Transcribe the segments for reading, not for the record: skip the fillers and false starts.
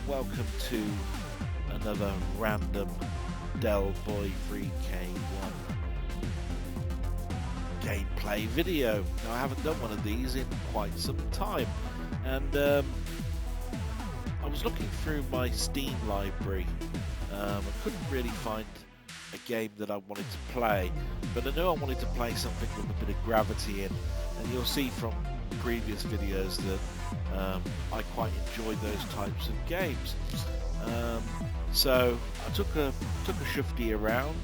welcome to another random Delboy3k1 gameplay video. Now, I haven't done one of these in quite some time, and I was looking through my Steam library. I couldn't really find a game that I wanted to play, but I knew I wanted to play something with a bit of gravity in, and you'll see from previous videos that I quite enjoy those types of games. So I took a shifty around,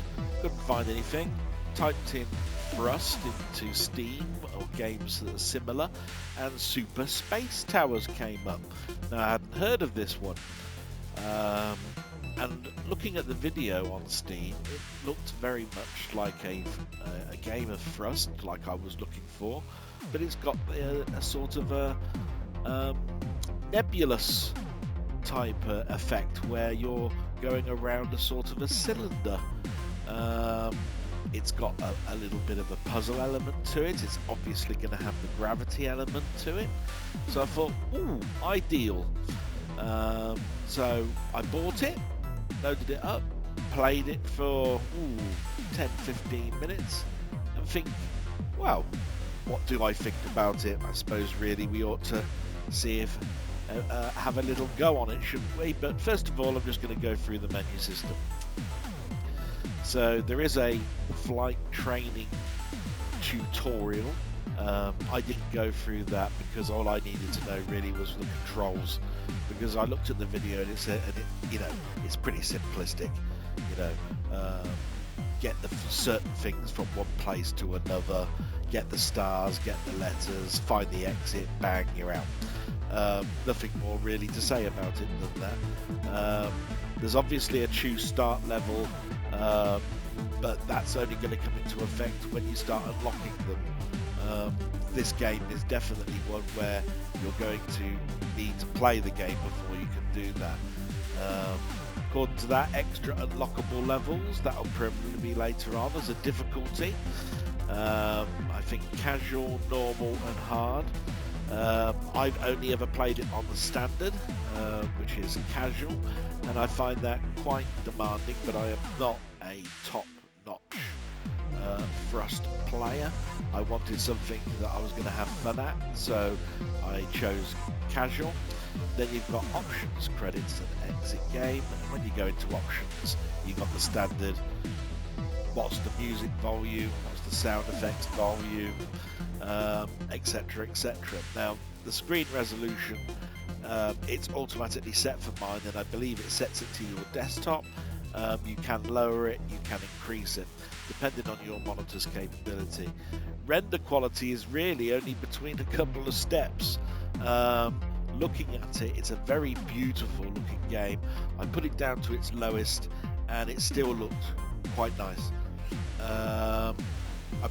couldn't find anything, typed in Thrust into Steam or games that are similar, and Super Space Towers came up. Now, I hadn't heard of this one, and looking at the video on Steam, it looked very much like a game of Thrust, like I was looking for, but it's got a sort of a nebulous type effect where you're going around a sort of a cylinder. It's got a little bit of a puzzle element to it. It's obviously going to have the gravity element to it. So I thought, ooh, ideal. So I bought it, loaded it up, played it for 10-15 minutes, and think, well, what do I think about it? I suppose really we ought to see if have a little go on it, shouldn't we? But first of all, I'm just going to go through the menu system. So there is a flight training tutorial. I didn't go through that because all I needed to know really was the controls, because I looked at the video and it's pretty simplistic. Get the certain things from one place to another, get the stars, get the letters, find the exit, bang, you're out. Nothing more really to say about it than that. There's obviously a choose start level, but that's only going to come into effect when you start unlocking them. This game is definitely one where you're going to need to play the game before you can do that. According to that, extra unlockable levels, that'll probably be later on. There's a difficulty. I think casual, normal and hard. I've only ever played it on the standard, which is casual, and I find that quite demanding, but I am not a top-notch Thrust player. I wanted something that I was going to have fun at, so I chose casual. Then you've got options, credits and exit game, and when you go into options, you've got the standard, what's the music volume, what's the sound effects volume, etc, etc. Now, the screen resolution, it's automatically set for mine, and I believe it sets it to your desktop. You can lower it, you can increase it, depending on your monitor's capability. Render quality is really only between a couple of steps. Looking at it, it's a very beautiful looking game. I put it down to its lowest and it still looked quite nice. I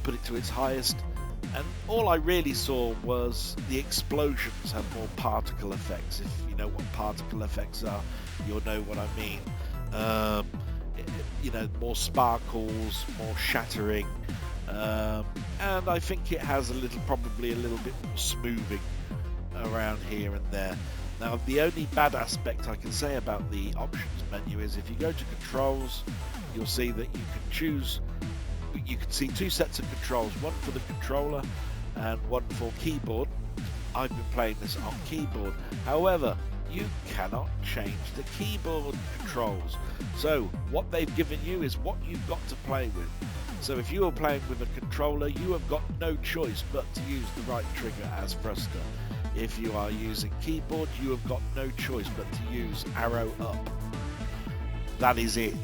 put it to its highest, and all I really saw was the explosions have more particle effects. If you know what particle effects are, you'll know what I mean. More sparkles, more shattering, and I think it has probably a little bit more smoothing around here and there. Now, the only bad aspect I can say about the options menu is if you go to controls, you'll see that you can see two sets of controls, one for the controller and one for keyboard. I've been playing this on keyboard. However, you cannot change the keyboard controls. So what they've given you is what you've got to play with. So if you are playing with a controller, you have got no choice but to use the right trigger as thruster. If you are using keyboard, you have got no choice but to use arrow up. That is it.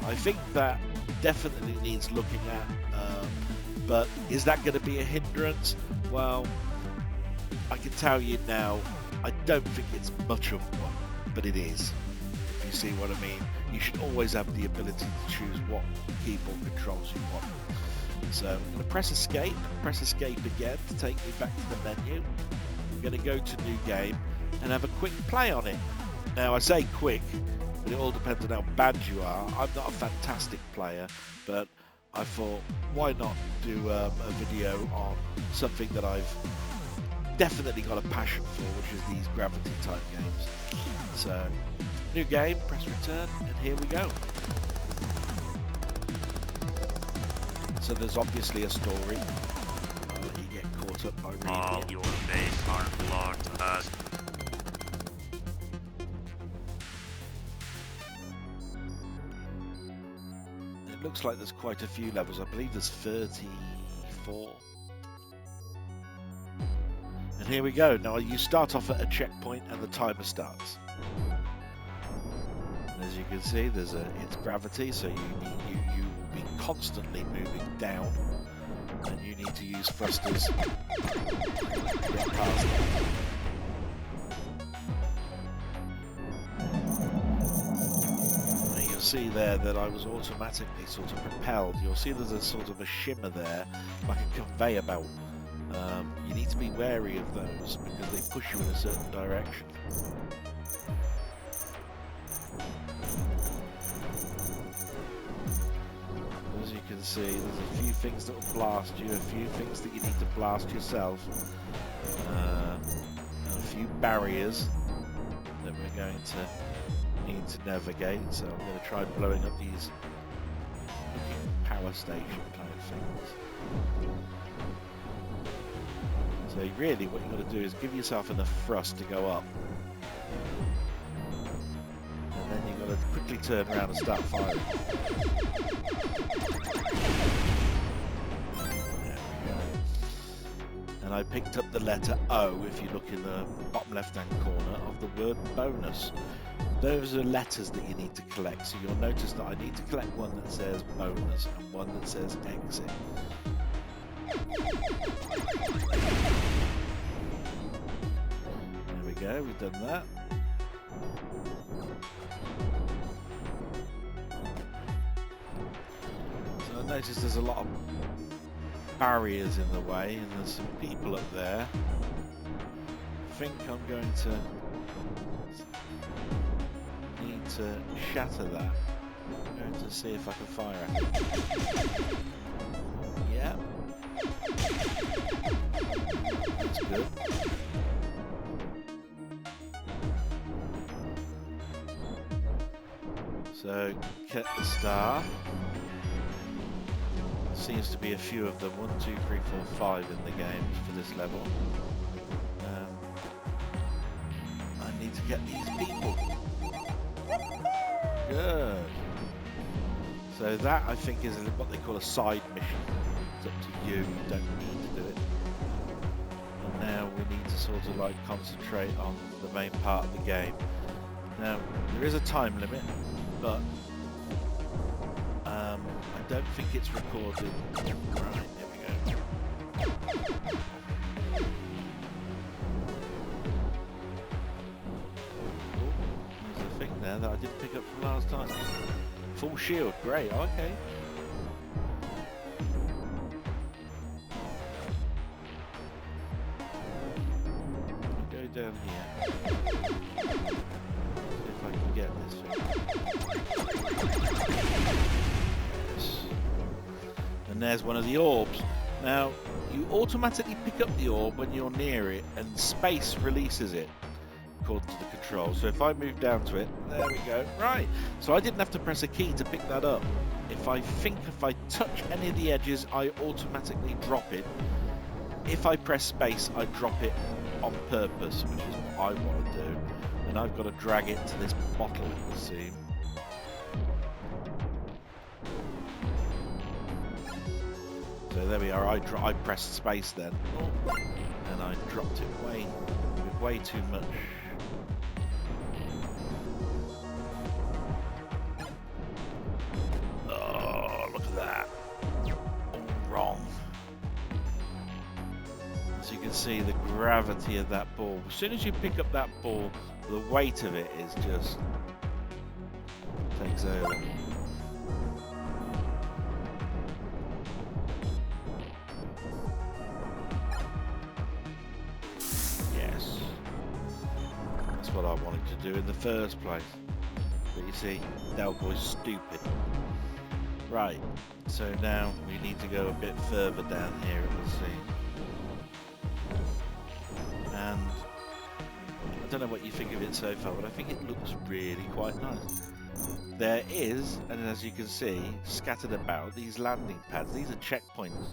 I think that definitely needs looking at, but is that going to be a hindrance? Well, I can tell you now, I don't think it's much of one, but it is. If you see what I mean, you should always have the ability to choose what keyboard controls you want. So I'm going to press escape again to take me back to the menu. I'm going to go to new game and have a quick play on it. Now, I say quick, but it all depends on how bad you are. I'm not a fantastic player, but I thought, why not do a video on something that I've definitely got a passion for, which is these gravity type games. So New game, press return, and here we go. So there's obviously a story. I'll let you get caught up by reading All it. your base are belong to us. It looks like there's quite a few levels. I believe there's 34. And here we go. Now you start off at a checkpoint and the timer starts. And as you can see, it's gravity, so you will be constantly moving down, and you need to use thrusters to get past it. And you'll see there that I was automatically sort of propelled. You'll see there's a sort of a shimmer there, like a conveyor belt. You need to be wary of those because they push you in a certain direction. As you can see, there's a few things that will blast you, a few things that you need to blast yourself, and a few barriers that we're going to need to navigate. So I'm going to try blowing up these power station type things. So really what you've got to do is give yourself enough thrust to go up. And then you've got to quickly turn around and start firing. There we go. And I picked up the letter O, if you look in the bottom left-hand corner, of the word bonus. Those are letters that you need to collect. So you'll notice that I need to collect one that says bonus and one that says exit. There we go, we've done that. So I notice there's a lot of barriers in the way, and there's some people up there. I think I'm going to need to shatter that. I'm going to see if I can fire at it. Yeah. That's good. So, get the star. Seems to be a few of them. 1, 2, 3, 4, 5 in the game for this level. I need to get these people. Good. So that, I think, is what they call a side mission. It's up to you. You don't need to do it. And now we need to sort of like concentrate on the main part of the game. Now, there is a time limit, but I don't think it's recorded. Right, here we go. Oh, there's a thing there that I didn't pick up from last time. Full shield, great, okay. I'll go down here. See if I can get this thing. Yes. And there's one of the orbs. Now, you automatically pick up the orb when you're near it, and space releases it, according to the control. So if I move down to it, there we go. Right, so I didn't have to press a key to pick that up. If I touch any of the edges, I automatically drop it. If I press space, I drop it on purpose, which is what I want to do. And I've got to drag it to this bottle, it will seem. So there we are, I pressed space then, and I dropped it with way too much. Oh, look at that. All wrong. As you can see, the gravity of that ball. As soon as you pick up that ball, the weight of it is just takes over. Yes. That's what I wanted to do in the first place. But you see, Delboy's stupid. Right, so now we need to go a bit further down here, it will seem. And I don't know what you think of it so far, but I think it looks really quite nice. There is, and as you can see, scattered about, these landing pads. These are checkpoints.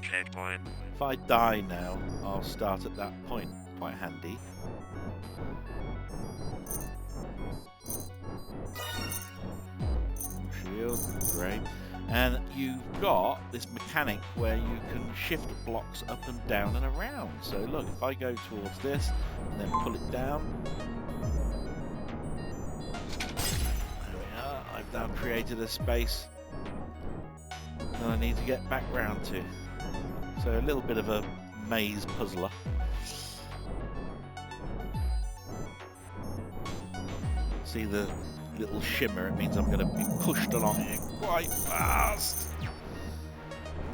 Checkpoint. If I die now, I'll start at that point. Quite handy. Shield, great. And you've got this mechanic where you can shift blocks up and down and around. So look, if I go towards this and then pull it down, there we are. I've now created a space that I need to get back round to. So a little bit of a maze puzzler. See the little shimmer? It means I'm going to be pushed along here quite fast. You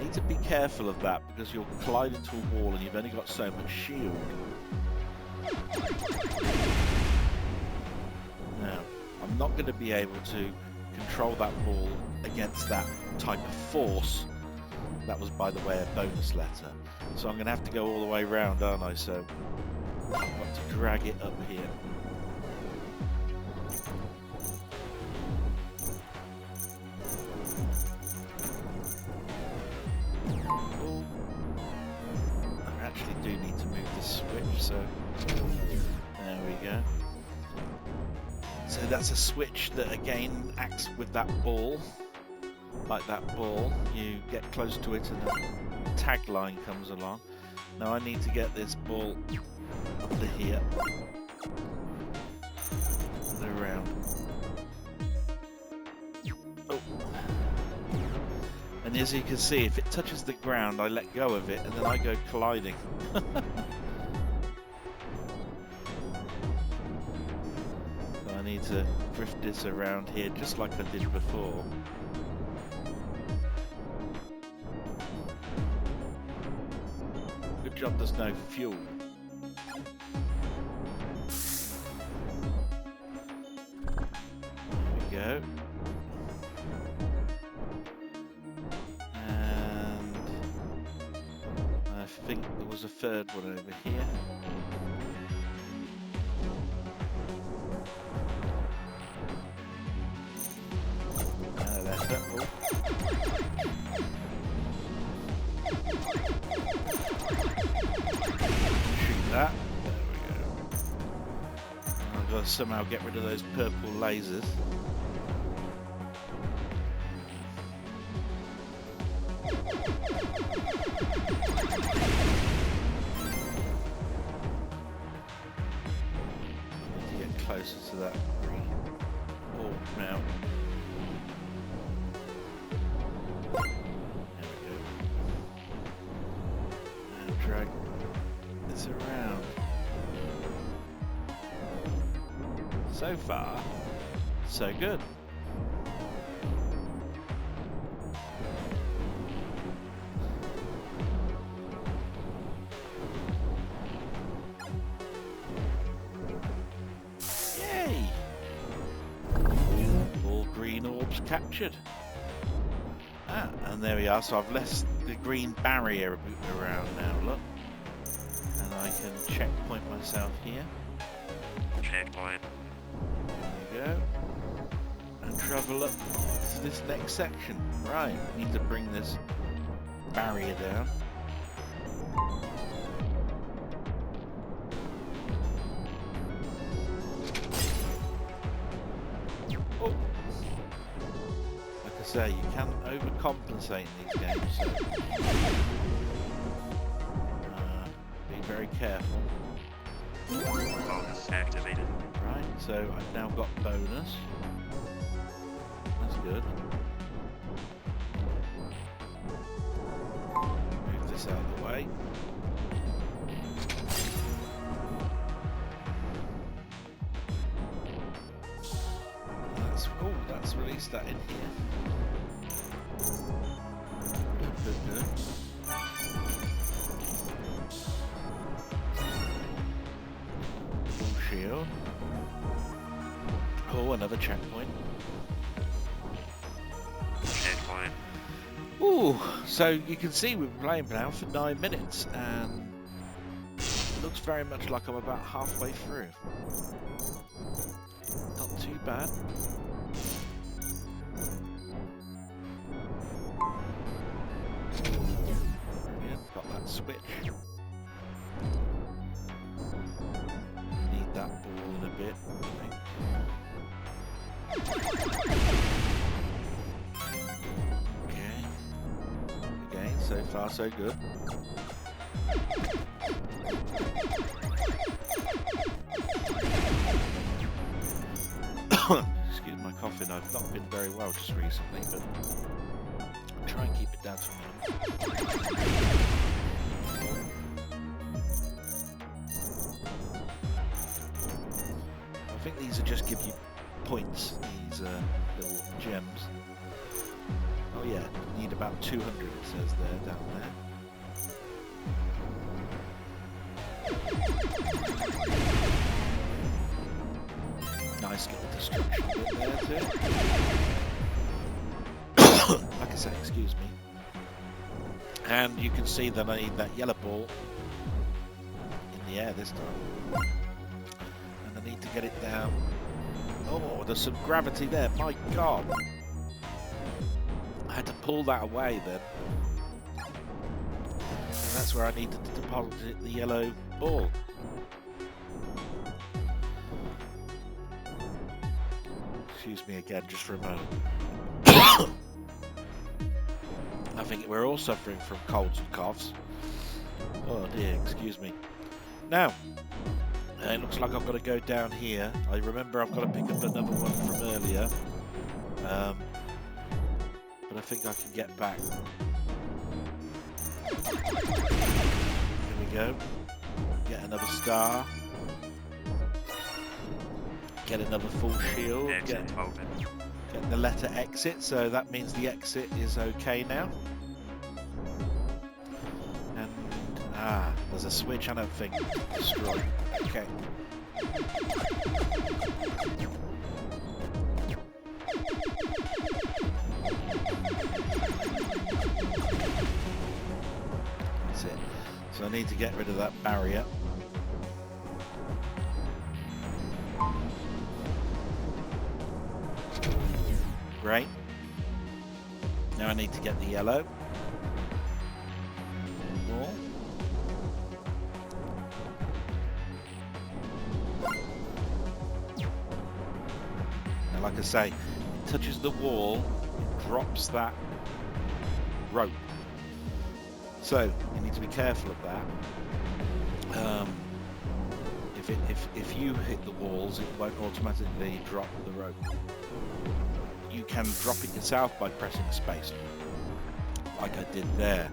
need to be careful of that because you'll collide into a wall and you've only got so much shield. Now, I'm not going to be able to control that ball against that type of force. That was, by the way, a bonus letter. So I'm going to have to go all the way around, aren't I? So I've got to drag it up here. Oh, I actually do need to move this switch, so there we go. So that's a switch that again acts with that ball. Like that ball, you get close to it and a tagline comes along. Now I need to get this ball under here and around. Oh. And as you can see, if it touches the ground, I let go of it and then I go colliding. So I need to drift this around here just like I did before. Good job there's no fuel. There we go. And I think there was a third one over here. That's that ball. Shoot that. There we go. I've got to somehow get rid of those purple lasers. I need to get closer to that green orb now. Drag this around. So far, so good. Yay! All green orbs captured. Ah, and there we are. So I've left the green barrier around now, look. And I can checkpoint myself here. Checkpoint. There we go. And travel up to this next section. Right, need to bring this barrier down. Oh. Like I say, you can overcompensate in these games, so be very careful. Bonus activated. Right, so I've now got bonus. That's good. Move this out of the way. That's released that in here. Good. Full shield. Oh, another checkpoint. Checkpoint. Ooh, so you can see we've been playing now for 9 minutes, and it looks looks very much like I'm about halfway through. Not too bad. Brilliant, got that switch. Need that ball in a bit, I think. Okay. So far so good. Excuse my coughing, I've not been very well just recently, but I'll try and keep it down to a minimum. I think these will just give you points, these little gems. Oh yeah, need about 200 it says there, down there. Nice little destruction bit there too. Like I say, excuse me. And you can see that I need that yellow ball in the air this time. And I need to get it down. Oh, there's some gravity there, my god. I had to pull that away then. And that's where I needed to deposit the yellow ball. Excuse me again, just for a moment. I think we're all suffering from colds and coughs. Oh dear, excuse me. Now, it looks like I've got to go down here. I remember I've got to pick up another one from earlier. But I think I can get back. Here we go. Get another star. Get another full shield. Get the letter exit, so that means the exit is okay now. And there's a switch and a thing destroyed. Okay. That's it. So I need to get rid of that barrier. Great. Now I need to get the yellow ball. Now, like I say, it touches the wall, it drops that rope. So you need to be careful of that. If you hit the walls, it won't automatically drop the rope. You can drop it yourself by pressing space, like I did there.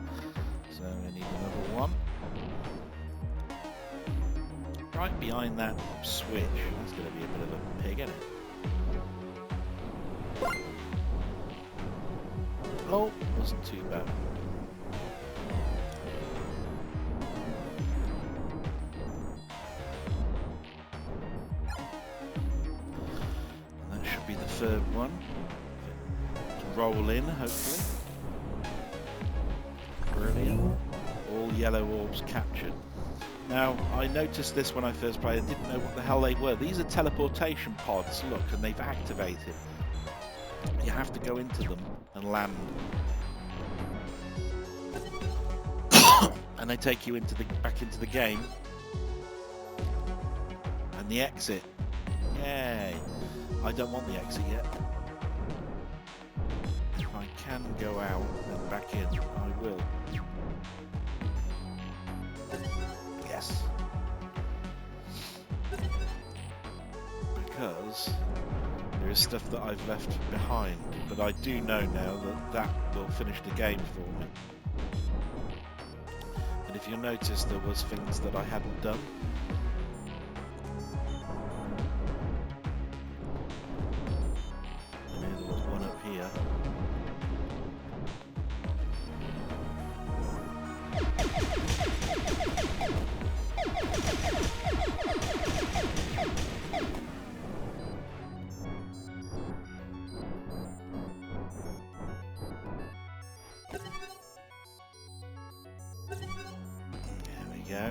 So I need another one. Right behind that switch. That's going to be a bit of a pig, isn't it? Oh, wasn't too bad. And that should be the third one. Roll in, hopefully. Brilliant. All yellow orbs captured. Now, I noticed this when I first played. I didn't know what the hell they were. These are teleportation pods, look, and they've activated. You have to go into them and land. And they take you into back into the game. And the exit. Yay. I don't want the exit yet. I can go out and back in. I will. Yes. Because there is stuff that I've left behind, but I do know now that that will finish the game for me. And if you notice, there was things that I hadn't done. And there was one up here. There we go.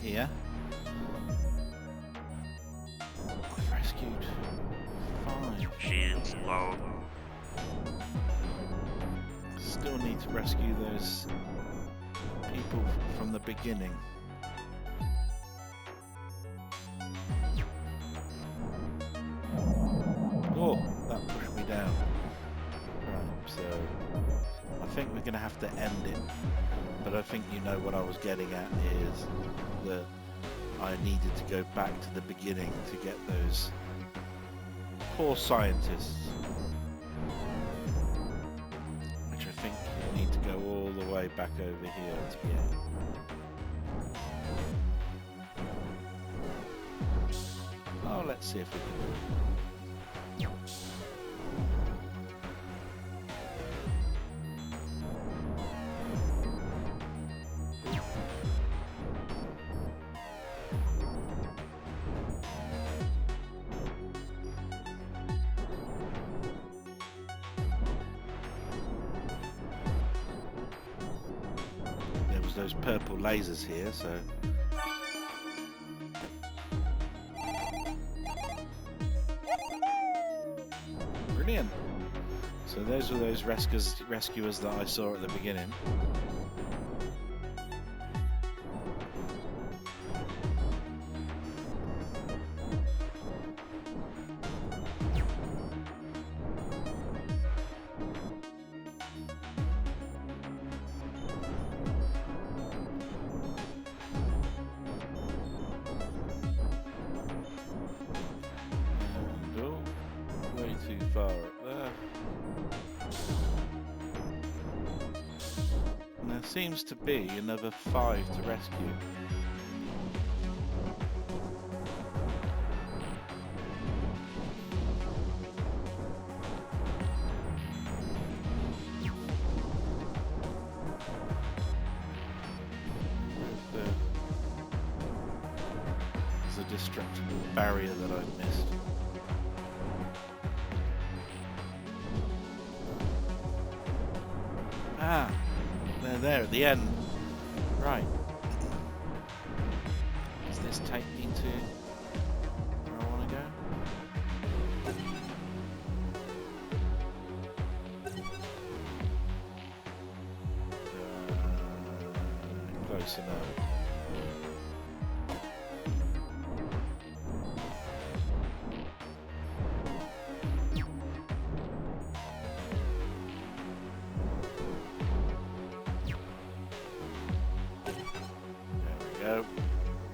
here. I've rescued 5. She's low. Still need to rescue those people from the beginning. Oh, that pushed me down. Right, so I think we're going to have to end it. But I think you know what I was getting at is that I needed to go back to the beginning to get those poor scientists. Which I think you need to go all the way back over here to get. Oh, let's see if we can do it. Those purple lasers here, so brilliant. So those were those rescuers that I saw at the beginning. Too far up there. And there seems to be another 5 to rescue. There's a destructible barrier that I've missed. Ah, they're there at the end. Right. Does this take me to where I want to go? Close enough. Go.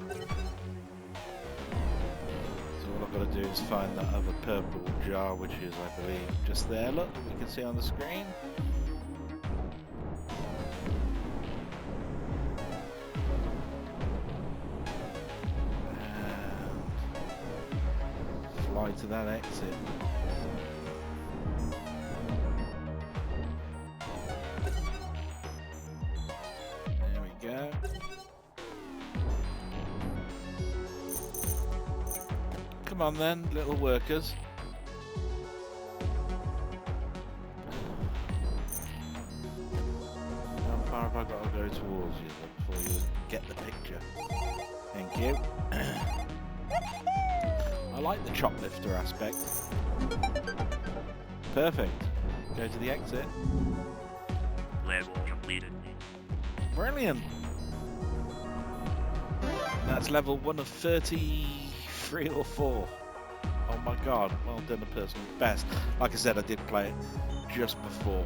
So all I've got to do is find that other purple jar, which is, I believe, just there. Look, we can see on the screen. And fly to that exit. There we go. Come on then, little workers. How far have I got to go towards you before you get the picture? Thank you. I like the choplifter aspect. Perfect. Go to the exit. Level completed. Brilliant. That's level 1 of 33 or 4. Oh my god, well done, a personal best. Like I said, I did play it just before.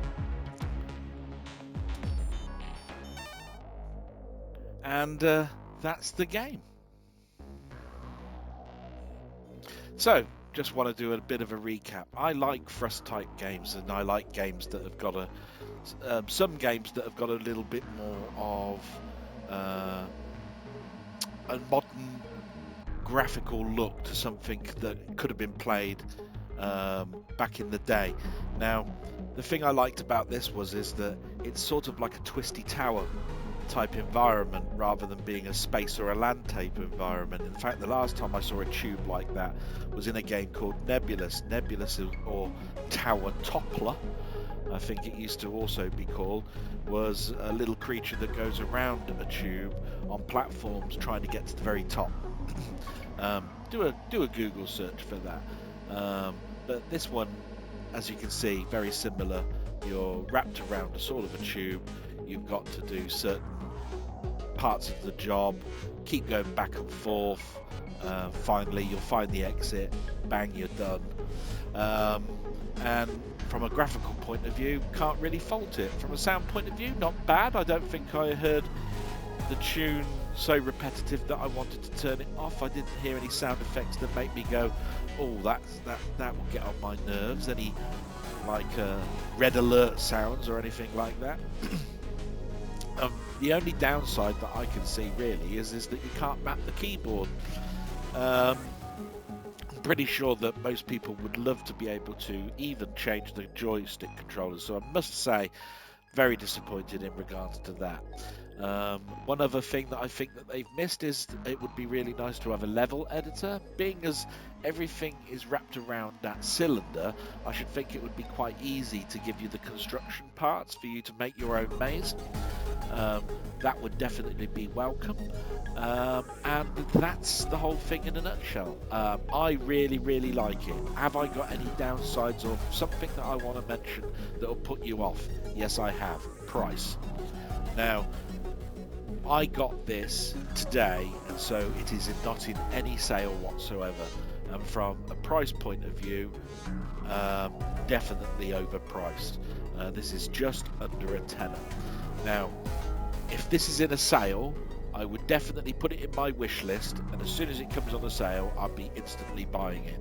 And that's the game. So, just want to do a bit of a recap. I like Thrust type games, and I like games that have got some games that have got a little bit more of a modern graphical look to something that could have been played back in the day. Now, the thing I liked about this is that it's sort of like a Twisty Tower type environment rather than being a space or a land type environment. In fact, the last time I saw a tube like that was in a game called Nebulous or Tower Toppler, I think it used to also be called, was a little creature that goes around a tube on platforms trying to get to the very top. Do a Google search for that. But this one, as you can see, very similar. You're wrapped around a sort of a tube. You've got to do certain parts of the job, keep going back and forth. Finally, you'll find the exit. Bang, you're done. And from a graphical point of view, can't really fault it. From a sound point of view, not bad. I don't think I heard the tune so repetitive that I wanted to turn it off. I didn't hear any sound effects that make me go, oh, that will get on my nerves. Any like red alert sounds or anything like that. The only downside that I can see really is that you can't map the keyboard. I'm pretty sure that most people would love to be able to even change the joystick controllers, so I must say very disappointed in regards to that. One other thing that I think that they've missed is it would be really nice to have a level editor. Being as everything is wrapped around that cylinder, I should think it would be quite easy to give you the construction parts for you to make your own maze. That would definitely be welcome. And that's the whole thing in a nutshell. I really like it. Have I got any downsides or something that I want to mention that will put you off? Yes, I have. Price. Now, I got this today, and so it is not in any sale whatsoever. And from a price point of view, definitely overpriced. This is just under a tenner. Now, if this is in a sale, I would definitely put it in my wish list, and as soon as it comes on the sale, I'll be instantly buying it.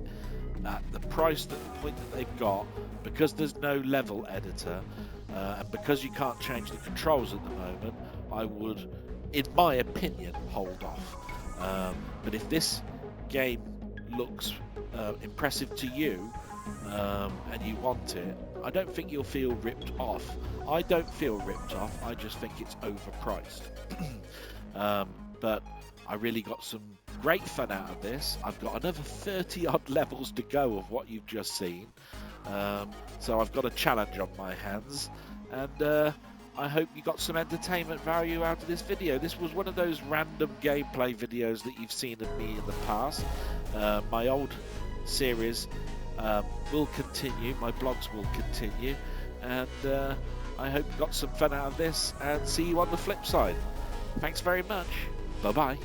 At the price, the point that they've got, because there's no level editor, and because you can't change the controls at the moment, I would, in my opinion, hold off. But if this game looks impressive to you, and you want it, I don't think you'll feel ripped off. I don't feel ripped off, I just think it's overpriced. But I really got some great fun out of this. I've got another 30 odd levels to go of what you've just seen. So I've got a challenge on my hands, and I hope you got some entertainment value out of this video. This was one of those random gameplay videos that you've seen of me in the past. My old series will continue, my blogs will continue, and I hope you got some fun out of this, and see you on the flip side. Thanks very much. Bye bye.